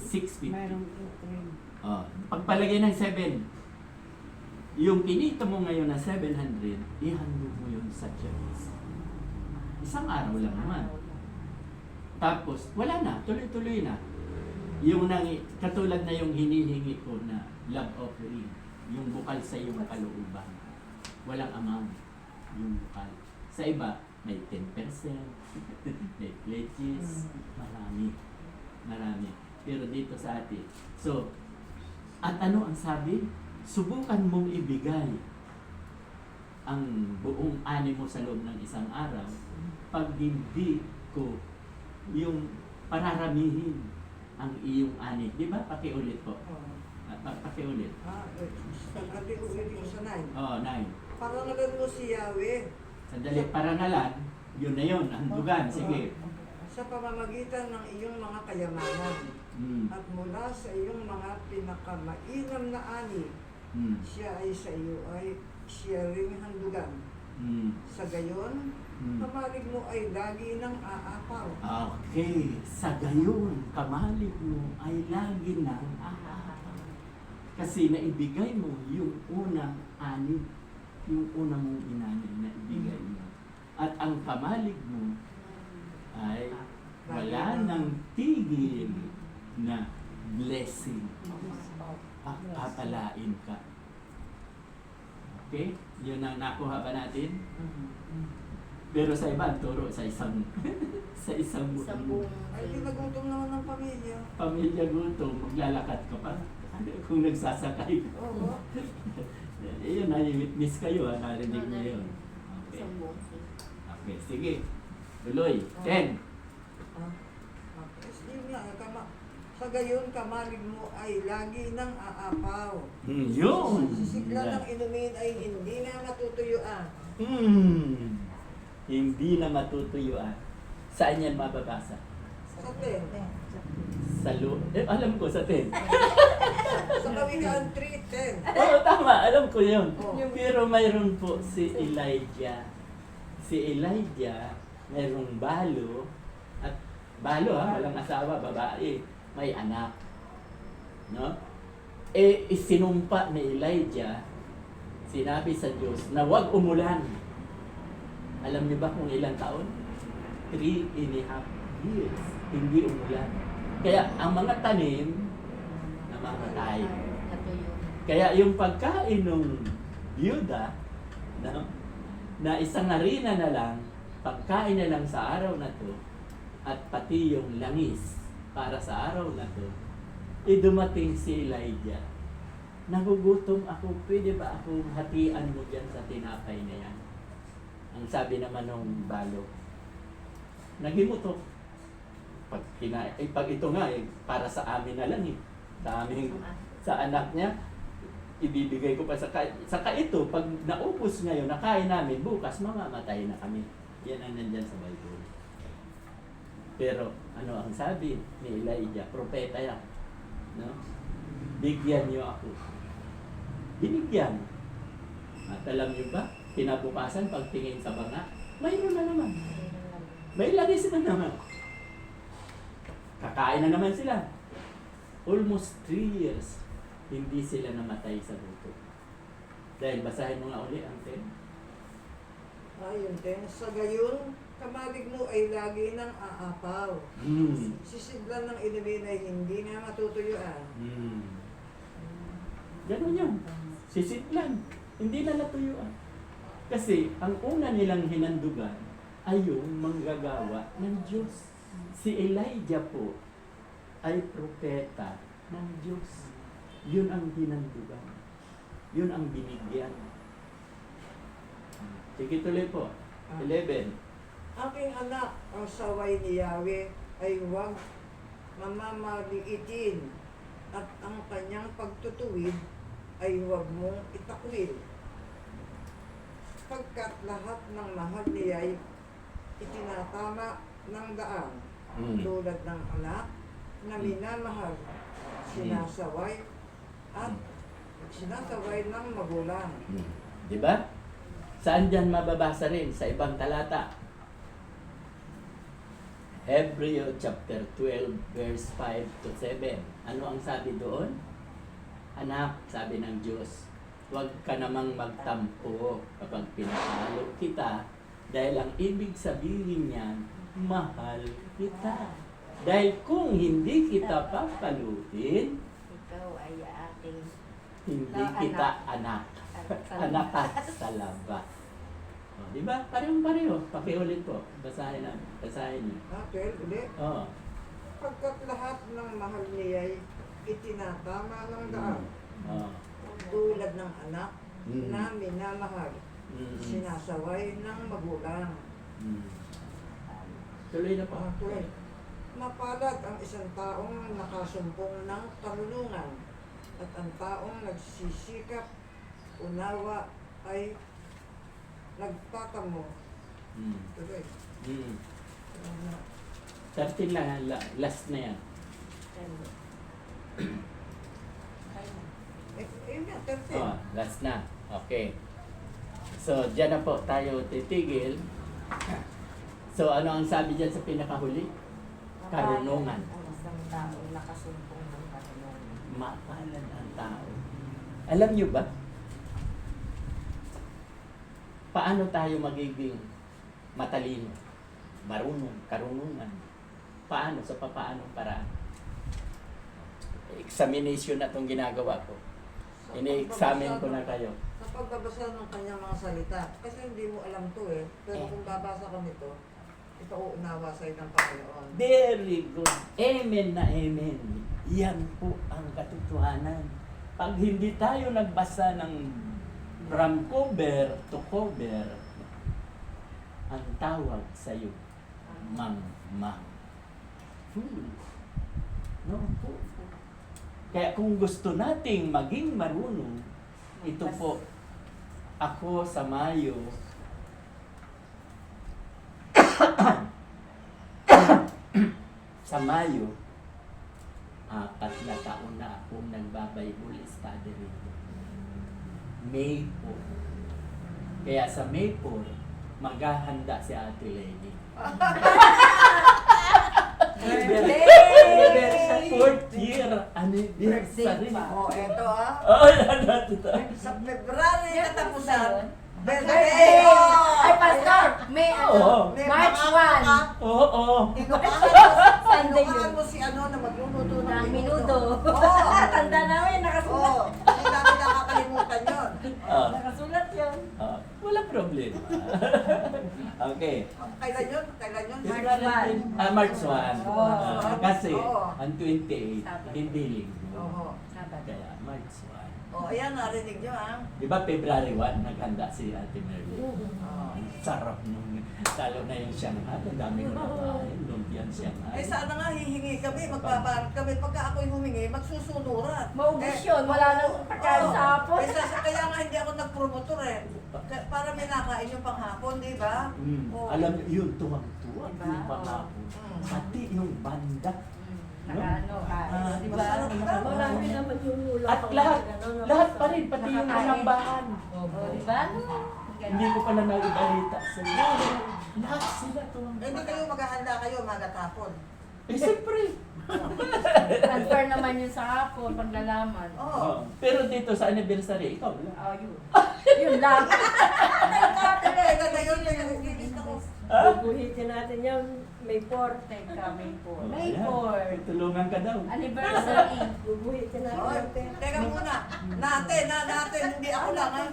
650. Pagpalagay ng 7, yung kinita mo ngayon na 700, ihandog mo yun sa church. Isang araw lang naman. Tapos, wala na, tuloy-tuloy na. Yung katulad na yung hinihingi ko na love offering, yung bukal sa iyong kalooban, walang amount. yung bukal. Sa iba, may 10%, may pledges, marami. Marami. Pero dito sa atin. So, at ano ang sabi? Subukan mong ibigay ang buong ani mo sa loob ng isang araw pag hindi ko yung pararamihin ang iyong ani. Di ba? Pakiulit po. Pakiulit. Sabi ko ulit sa 9. Oh, 9. Parangalan mo si Yahweh Sandali, parangalan, yun na yun, handugan, sige. sa pamamagitan ng iyong mga kayamanan Mm. at mula sa iyong mga pinakamainam na ani, siya ay sa iyo ay siya ring handugan. Mm. Sa gayon, Mm. kamalig mo ay lagi ng aapaw. Okay, sa gayon, kamalig mo ay lagi nang kasi naibigay mo yung unang ani, yung unang mong inani na ibigay mo. At ang kamalig mo ay wala nang tigil na blessing. Papalain ka. Okay? Yun ang nakuha ba natin? Pero sa iba, ang turo sa isang sa isang Isang buong Ay, pinagutom naman ng pamilya. pamilya gutom, maglalakad ka pa. Kung nagsasakay ka. Oo. Yun, nai-witness kayo, narinig niyo yun. Okay. isang buong Okay, sige. Tuloy. 10. Yun nga, sa gayon, kamalig mo ay lagi ng aapaw. Yun! Sisigla ng inumin ay hindi na matutuyuan. Hindi na matutuyuan. Saan yan mababasa? Sa 10. Sa alam ko sa 10. Sa Kawikaan 3:10. Oo, tama. Alam ko yun. Oh. Pero mayroon po si Elijah. Si Elijah, mayroong balo. At balo walang asawa, babae. May anak. No? Isinumpa ni Elijah, sinabi sa Diyos na huwag umulan. Alam niyo ba kung ilang taon? 3.5 years. Hindi umulan. Kaya ang mga tanim, namamatay. natuyo. Kaya yung pagkain ng byuda, na isang harina na lang, pagkain na lang sa araw na to, at pati yung langis para sa araw na to, dumating si Elijah. Nagugutom ako, pwede ba akong hatian mo dyan sa tinapay na yan? Ang sabi naman ng balo, nagimutok. Pag ito nga, para sa amin na lang sa anak niya, ibibigay ko pa saka ito, pag naubos ngayon, nakain namin, bukas mamamatay na kami. Yan ang nandyan sa Bible. Pero, ano ang sabi ni Elijah? Propeta yan. No? Bigyan niyo ako. Binigyan. At alam niyo ba, kinabukasan, pagtingin sa banga, mayroon na naman. May langis na naman. Kakain na naman sila. Almost 3 years, hindi sila namatay sa luto. Dahil basahin mo nga uli ang 10. Ayun din. Sa gayon, kamalig mo ay lagi ng aapaw. Sisiglan ng inumin ay hindi na matutuyuan. Ganun yun. Sisidlan. Hindi na natuyuan. Kasi ang una nilang hinandugan ay yung manggagawa ng Diyos. Si Elijah po ay propeta ng Diyos. Yun ang hinandugan. Yun ang binigyan. Sige tuloy po. 11. Aking anak, ang saway ni Yahweh ay huwag mamamaliitin at ang kanyang pagtutuwid ay huwag mong itakwil. Pagkat lahat ng mahal niya ay itinatama ng daan tulad ng anak na minamahal, sinasaway at sinasaway ng magulang. Di ba? Saan dyan mababasa rin? Sa ibang talata. Hebrew chapter 12 verse 5 to 7. Ano ang sabi doon? Anak, sabi ng Diyos, huwag ka namang magtampo kapag pinapalo kita dahil ang ibig sabihin niyan, mahal kita. Dahil kung hindi kita papaluin, Ikaw ay ating hindi kita anak. Anak ka sa labas. Di ba? Parehong-pareho. Pakiulit po. Basahin na. Basahin niyo. Well, ulit. Oo. Pagkat lahat ng mahal niya'y itinatama ng daan, Oo. tulad ng anak Mm. na minamahal, sinasaway ng magulang. Tuloy na po. Tuloy. Mapalad ang isang taong nakasumpong ng karunungan at ang taong nagsisikap unawa ay nagtatamo. Tuloy. 13 lang. Last na yan. Yun nga, 13. Oh, last na. Okay. So, dyan na po tayo titigil. So, ano ang sabi dyan sa pinakahuli? Karunungan. Ang isang tao nakasumpong ng karunungan. Mapalad ang tao. Alam nyo ba? Paano tayo magiging matalino? Marunong, karunungan. Paano? Sa papaanong paraan? Examination na itong ginagawa ko. Ini-examine ko na kayo. Sa pagbabasa ng kanyang mga salita, kasi hindi mo alam to eh, pero kung babasa ka nito, ito uunawa sa'yo ng Panginoon. Very good. Amen na amen. Yan po ang katotohanan. Pag hindi tayo nagbasa ng from cover to cover, ang tawag sa iyo, mang. Fool. No po. Kaya kung gusto nating maging marunong, ito po, ako sa Mayo, sa Mayo, 4 na taon na akong nagbabible study rito. May 4. Kaya sa May 4, maghahanda si Ate Lenny. Birthday! 4th year anniversary. Oh, eto ah. Oo, yan. Sa February katapusan, Birthday! Ay, Pastor! May Oo. March 1. Oo. Sunday Inukahan yun. mo si ano na magluluto ng Ng minuto. minuto. Oo. Tanda namin, nakasulat. Oo. Hindi namin nakakalimutan yun. Nakasulat yun. Wala problema. Okay. Kailan yun? Kailan yun? March 1. March 1. Oo. Kasi, Oo. ang 28, Sabat. hindi linggo. Oo. Sabat. Kaya, March 1. Oh, ayan, narinig nyo ah. Di ba February 1, naghanda si Ate Mary? Oo. Ang sarap nung, lalo na yung Shanghai, ang dami ko nakain, lumpiang Shanghai. Eh sana nga hihingi kami, magbabarap kami. Pagka ako'y humingi, magsusunuran. Maubos yun. Wala nang pagkain sa hapon. Kaya nga hindi ako nagpromotor eh. Para may nakain yung panghapon, di ba? Oo. Alam niyo, yun, tuwang-tuwa, Diba? yung pangako. Mm. Pati yung banda. Nakaano, Ah, di ba? masarap ba? Marami naman yung ulam. At lahat pa rin, pati yung Nakakain. manambahan. Oh, di ba? Hindi ko pa na naibalita sa iyo. Lahat sila tuwang Eh, hindi kayo maghahanda kayo, magatapon. Eh, siyempre. Transfer naman yun sa hapon, paglalaman. Oo. Oh. Pero dito sa anniversary, ikaw lang. Oh, yun. Yun lang. Teka na yun, nagigigis ako. Ha? Bubuhitin natin yan, May 4. Teka, May 4. Oh, May ayan. 4. Tulungan ka daw. Anniversary. Bubuhitin natin Oy, natin. teka muna. Natin, hindi ako lang ha.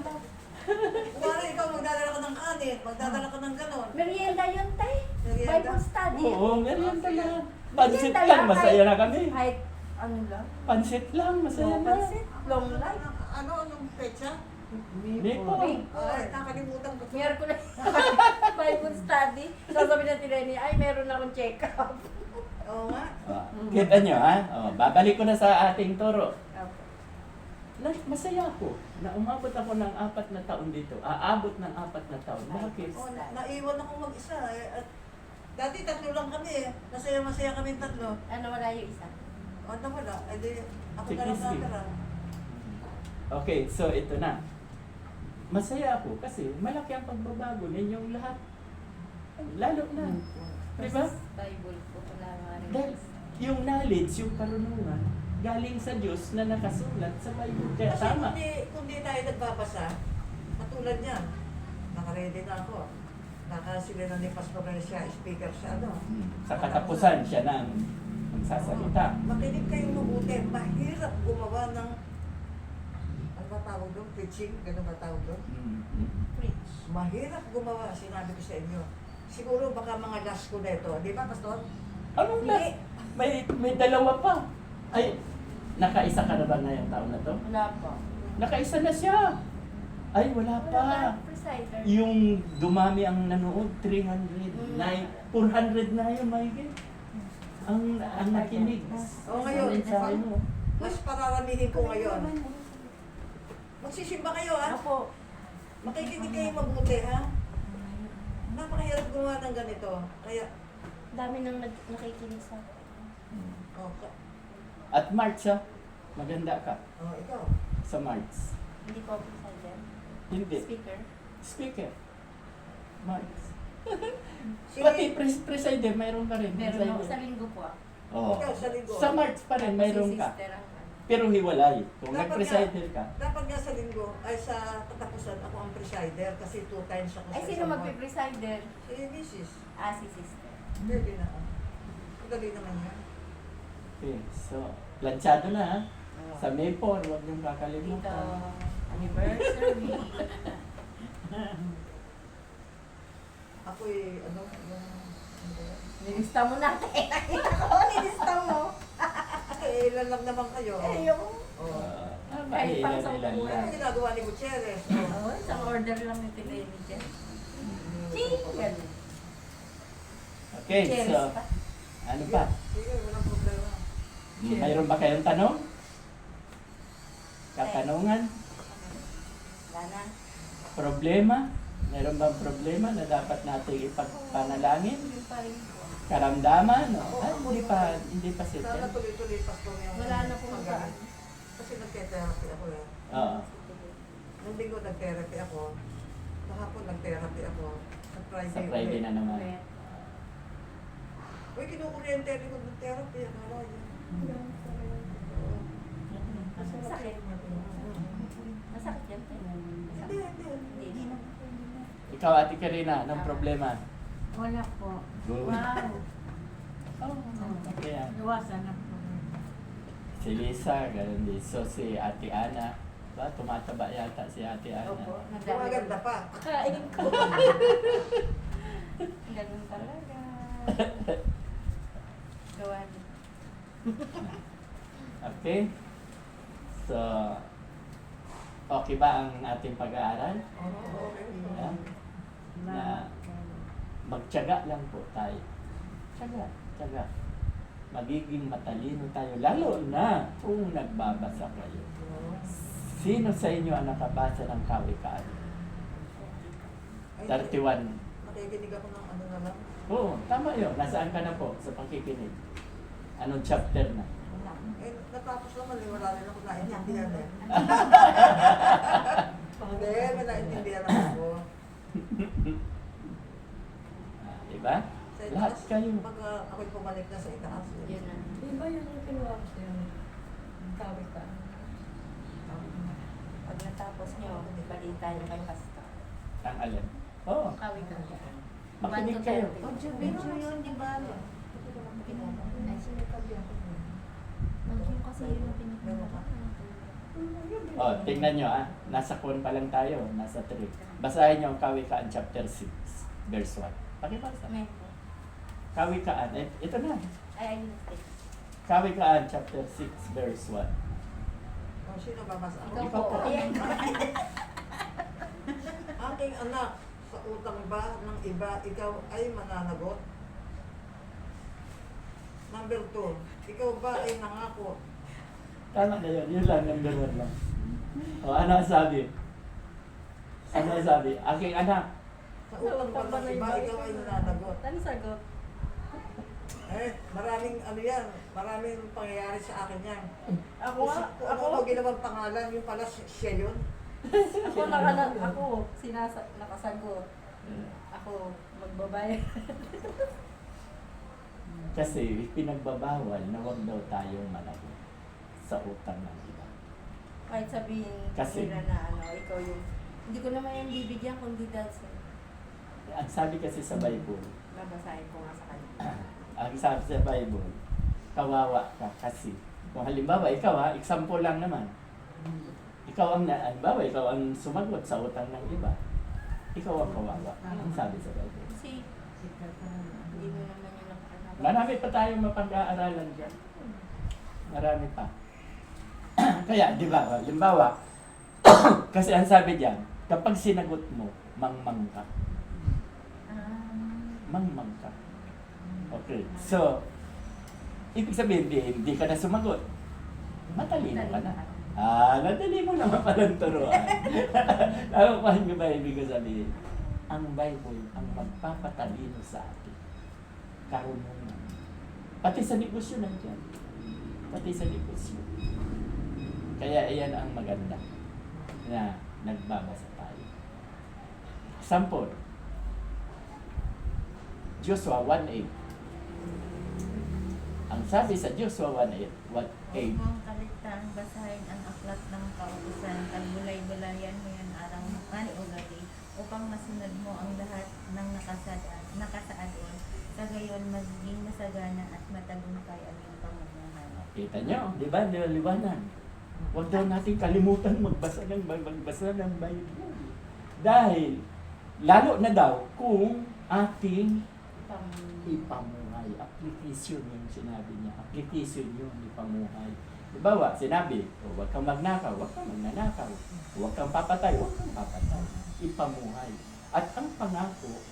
Kumari ikaw, magdadala ka ng kanin, magdadala ka ng ganon. Merienda yun, tay. Merienda? Bible study. Oo, merienda lang. Pansit Merienda lang, lang, masaya kahit- na kami. Kahit ano lang. Pansit lang, masaya Oh, na. pansit, long life. Anong petsa? May po. May Ay, nakalimutan ko. Miyerkules. Bible study. Sasabi na si Lenny, ay meron akong check-up. Oo nga. Kita nyo, ha? Babalik ko na sa ating turo. Masaya ako na umabot ako ng 4 na taon dito. Aabot ng 4 na taon. Bakit? Oh, naiwan ako mag-isa eh. At dati 3 lang kami eh. Masaya kami 3. Ano, wala yung isa? O, wala. Eh di, ako Sige, na lang sige. natara. Okay, so ito na. Masaya ako kasi malaki ang pagbabago ninyong lahat. Lalo na. Di ba? Bible ko, wala nga rin. Dahil yung knowledge, yung karunungan, galing sa Diyos na nakasulat sa Bible. Kaya Kasi tama. kung di tayo nagbabasa, katulad niyan, nakaredy na ako. Nakasila na ni Pastor na siya, speaker siya, ano. Sa katapusan, siya nang magsasalita. Makinig kayong mabuti. Mahirap gumawa ng, ano ba ba tawag doon? Preaching? Ganun ba tawag doon? Preach. Mahirap gumawa, sinabi ko sa inyo. Siguro baka mga last ko na ito. Di ba, Pastor? Anong Hindi. may dalawa pa. Ay, nakaisa ka na ba ngayong taon na to? Wala pa. Nakaisa na siya. Ay, wala pa. Presider. Yung dumami ang nanood, 300. 400 na yun, Michael. Ang nakinig. Oo, ngayon. Mensahe mo. Mas pararamihin ko ngayon. Magsisimba kayo, ha? Ako. Makikinig kayo mabuti, ha? Napakahirap gumawa ng ganito. Kaya, Dami nang nakikinig sa akin. oh, At March, maganda ka oh ikaw. sa March. Hindi ko presider. Hindi. Speaker. Speaker. March. Si, Pati presider, mayroon ka rin. Meron ako Presider. sa linggo po. Oo. ikaw sa linggo. Sa March pa rin, mayroon Si ka. sister ang ano. Pero hiwalay. Kung Dapat nag-presider ka, Dapat nga sa linggo, ay sa katapusan, ako ang presider kasi 2 times ako Ay, sa sino isang buwan. magpe-presider? Si Mrs. Si sister. Pwede na. Madali naman yan. okay. So, planchado na ha. Sa May 4, huwag niyong Dito, kakalimutan. anniversary. Ako'y, ano ba yan? Nilista mo natin. Nakita ko, nilista mo. Eh, ilan lang naman kayo. Ayun. Oh. Kahit pang Ilan sampu Ano lang. ang ginagawa ni Gutierrez? Oo, isang order lang yung tinayos dyan. Ching! Ganun. Okay, Cheers so, pa. ano pa? Sige, walang problema. Mayroon ba kayong tanong? Katanungan? Wala na. Problema? Mayroon bang problema na dapat natin ipagpanalangin? Yun pa rin po. Karamdaman? No? Ay, hindi pa Sana settle. tuloy-tuloy, Pastor, yung Wala na pong paggaling. Kasi nagte-therapy ako eh. Oo. Nung linggo nag-therapy ako. Kahapon nag-therapy ako. Sa Friday. Sa Friday na naman. Ulit. Uy, kinukuryente rin ko mag-therapy. Akala yun. Masakit. Masakit yan. Hindi, hindi. Hindi na. Ikaw, Ate Karina, anong problema? Wala po. Good. Wow. Okay, yan. Iwasan na po. Si Lisa, ganun din. So, si Ate Ana. Ba, tumataba yata si Ate Ana. Opo. Gumaganda pa. Kain ko. Ganun talaga. Gawa niyo. Okay? So, okay ba ang ating pag-aaral? Oo, okay. Ha? Na magtiyaga lang po tayo. Tiyaga, tiyaga. Magiging matalino tayo, lalo na kung nagbabasa kayo. Sino sa inyo ang nakabasa ng Kawikaan? 31. Nakikinig ako ng ano na lang. Oo, tama yun. Nasaan ka na po sa pakikinig? Anong chapter na? Eh, natapos naman eh. Wala rin ako naintindihan eh. Hindi, may naintindihan ako. Diba? Sa Lahat itaas, kayo. pag ako'y pumalik na sa itaas. Yun na. Di ba yun yung kinuha ko sa'yo? Kawi ka. Pag natapos nyo, balita nyo kay Pastor. Ang alin? Oo, Kawi ka. makinig kayo. Audio-video yun, di ba? Ay, sinikabi ako. Mag-yung kasi yun ang pinipinta. Oh, tingnan nyo nasa kon pa lang tayo, nasa 3. Basahin nyo ang Kawikaan chapter 6, verse 1. Pakibasa. Amen po. Kawikaan, ito na. Ay, ayun. Kawikaan chapter 6, verse 1. Oh, sino babasa? Ikaw Ikaw po. po. Ayan. Aking anak, sa utang ba ng iba, ikaw ay mananagot? Number 2, ikaw ba ay nangako? Tama na yun, yun lang, number 1 lang. O, ano ang sabi? Ano ang sabi? Aking anak, Sa utang ba ng iba, ikaw ay nananagot? Ano sagot? Eh, maraming ano yan, maraming pangyayari sa akin yan. Ako nga, Kung ano ako, ginawang pangalan, yung pala siya yun. ako, nakasagot. Ako, magbabayad. kasi pinagbabawal na huwag daw tayong managot sa utang ng iba. Kahit sabihin Kasi- nila na ano, ikaw yung, hindi ko naman yung bibigyan kundi dahil sa, Ang sabi kasi sa Bible, babasahin ko nga sa kanila. ang sabi sa Bible, kawawa ka kasi. Kung halimbawa, ikaw example lang naman. Ikaw ang, halimbawa, ikaw ang sumagot sa utang ng iba. Ikaw ang kawawa. Ang sabi sa Bible. Kasi hindi mo naman yung nakakalaban. Marami pa tayong mapag-aaralan dyan. Marami pa. Kaya, di ba, halimbawa, kasi ang sabi diyan, kapag sinagot mo, mangmang ka. Mangmang ka. Okay. So, ibig sabihin, hindi ka na sumagot. Matalino ka na. Madali mo naman palang turuan. Nakukuhan ko ba ibig ko sabihin? Ang Bible ang magpapatalino sa atin. Karunungan. Pati sa negosyo nandiyan. Pati sa negosyo. Kaya iyan ang maganda na nagbabasa tayo. Sample. Joshua 1:8. Ang sabi sa Joshua 1:8, what 8? Huwag mong kaligtaang basahin ang aklat ng kautusan, tagbulay-bulayan mo yan araw-man o gabi, upang masunod mo ang lahat ng nakasaad doon. Sa gayon, magiging masagana at matagumpay ang iyong pamumuhay. Kita nyo, di ba? Nilaliwanan. Huwag daw natin kalimutan magbasa ng Bible. Dahil, lalo na daw kung ating ipamuhay. Application yung sinabi niya. Application yung ipamuhay. Diba, sinabi, huwag kang magnakaw, huwag kang magnanakaw. Huwag kang papatay, huwag kang papatay. Ipamuhay. At ang pangako,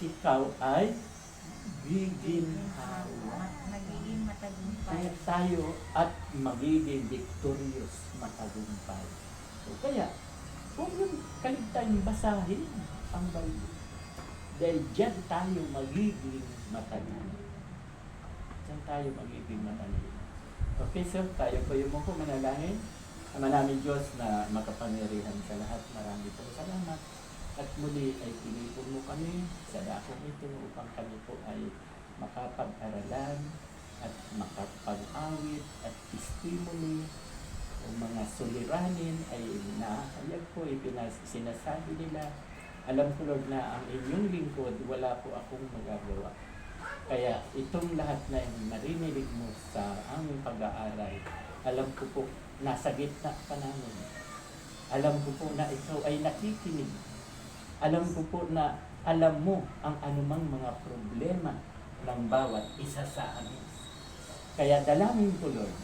ikaw ay giginhawa. Magiging matagumpay. Kaya tayo at magiging victorious, matagumpay. So, kaya, huwag yung kaligtaan basahin ang Bible. Dahil dyan tayo magiging matalino. Dyan tayo magiging matalino. Okay, so tayo po yung mga manalangin. Ama namin Diyos na makapangyarihan sa lahat. Marami po salamat. At muli ay pinipon mo kami sa dakong ito upang kami po ay makapag-aralan at makapag-awit at testimony o mga suliranin ay nakakayag po sinasabi nila. Alam ko Lord na ang inyong lingkod, wala po akong magagawa. Kaya itong lahat na marinig mo sa aming pag-aaral, alam ko po, nasa gitna pa namin. Alam ko po na ikaw ay nakikinig. Alam ko po na alam mo ang anumang mga problema ng bawat isa sa amin. Kaya dalangin ko Lord,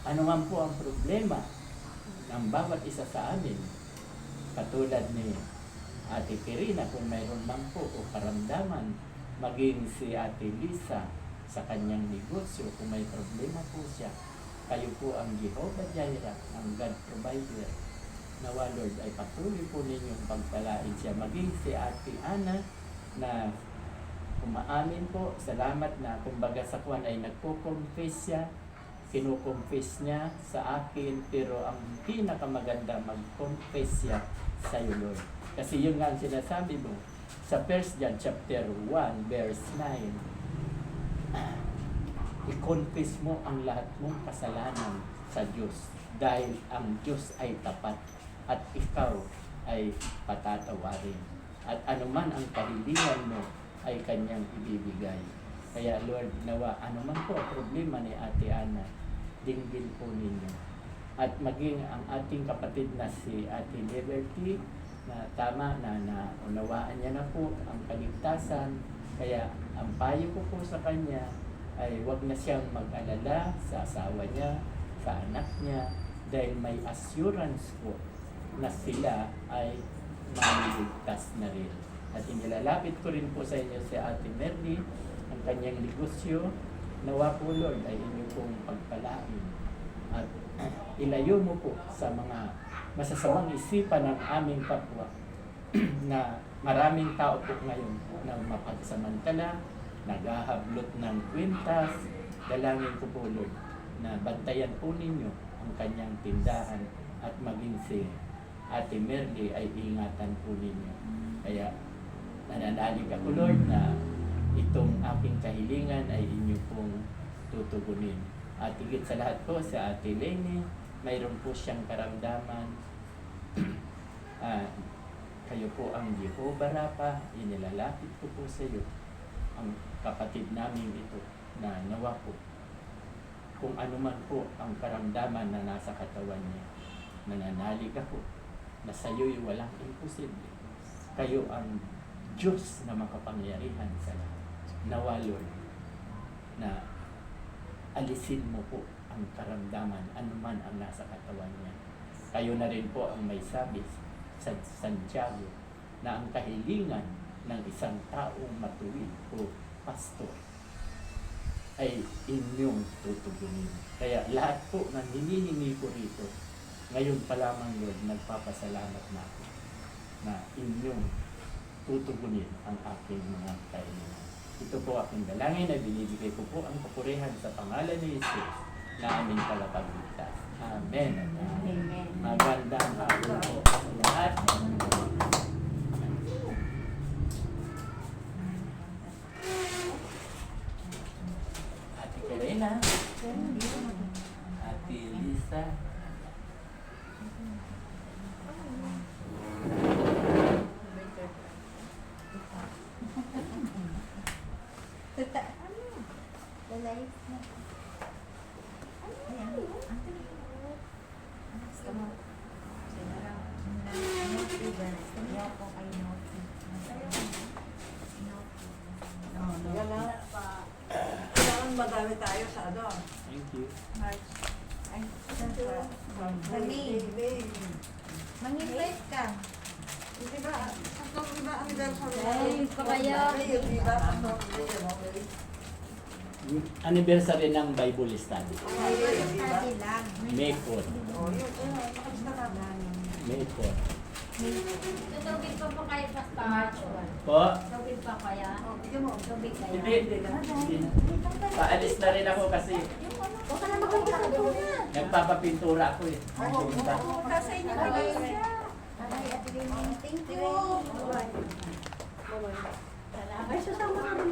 anuman po ang problema ng bawat isa sa amin, katulad ni Ate Kirina kung mayroon man po o karamdaman, maging si Ate Lisa sa kanyang negosyo kung may problema po siya. Kayo po ang Jehovah Jireh, ang God Provider. Nawa Lord ay patuloy po ninyong pagpalain siya. Maging si Ate Ana na umaamin po, salamat na kumbaga sa kwan ay nagpo-confess siya, kinukonfess niya sa akin, pero ang pinakamaganda mag-confess siya sa iyo Lord. Kasi yun nga ang sinasabi mo sa 1 John chapter 1 verse 9. I-confess mo ang lahat mong kasalanan sa Diyos dahil ang Diyos ay tapat at ikaw ay patatawarin. At anuman ang kahilingan mo ay kanyang ibibigay. Kaya Lord, nawa anuman po problema ni Ate Ana, dinggin po ninyo. At maging ang ating kapatid na si Ate Liberty, na tama na naunawaan niya na po ang kaligtasan. Kaya ang payo ko po sa kanya ay wag na siyang mag-alala sa asawa niya, sa anak niya, dahil may assurance po na sila ay maliligtas na rin. At inilalapit ko rin po sa inyo si Ate Merly, ang kanyang negosyo. Nawa po Lord ay inyo pong pagpalain at ilayo mo po sa mga masasamang isipan ng aming kapwa na maraming tao po ngayon na mapagsamantala, naghahablot ng kwintas. Dalangin ko po Lord na bantayan po ninyo ang kanyang tindahan at maging si Ate Merly ay ingatan po ninyo. Kaya nananalig ako Lord na itong aking kahilingan ay inyo pong tutugunin. At higit sa lahat po sa Ate Lenny, mayroon po siyang karamdaman. Kayo po ang Jehovah Rapha, inilalapit ko po sa iyo ang kapatid namin ito na nawa po kung ano man po ang karamdaman na nasa katawan niya Nananalig ako na sa iyo'y walang imposible. Kayo ang Diyos na makapangyarihan sa lahat. Nawa, Lord, na alisin mo po ang karamdaman, anuman ang nasa katawan niya. Kayo na rin po ang may sabi sa Santiago na ang kahilingan ng isang taong matuwid o pastor ay inyong tutugunin. Kaya lahat po ng hinihingi ko rito, ngayon pa lamang, Lord, nagpapasalamat na ako na inyong tutugunin ang aking mga kahilingan. Ito po aking dalangin na binibigay ko po ang kapurihan sa pangalan ni Jesus na aming kalapagligtas. Amen. Amen. Magandang hapon po sa lahat. Ate Karina, Ate Lisa, Lalay na. Ayan. Gusto mo? Naughty ba? Ayaw ko kay naughty. Kailangan madami tayo sa ano. thank you. March. Ay, saan ka? Dali. Mang-invite ka. Di ba? Di ba ang dahil Ay, kabayo. Di ba? Anniversary ng Bible study. Study lang. May 4. Oh, yun. Makalis na naman. May 4. Tutubig pa po kayo pa March Po, Tubig pa kaya? Oh, bigyan mo. Tubig kaya? hindi. Paalis na rin ako kasi Huwag ka na magpapakita na. nagpapapintura ako eh. Kasi inyo kayo siya. Ay, Ate Lynn, thank you. Ay, susama ka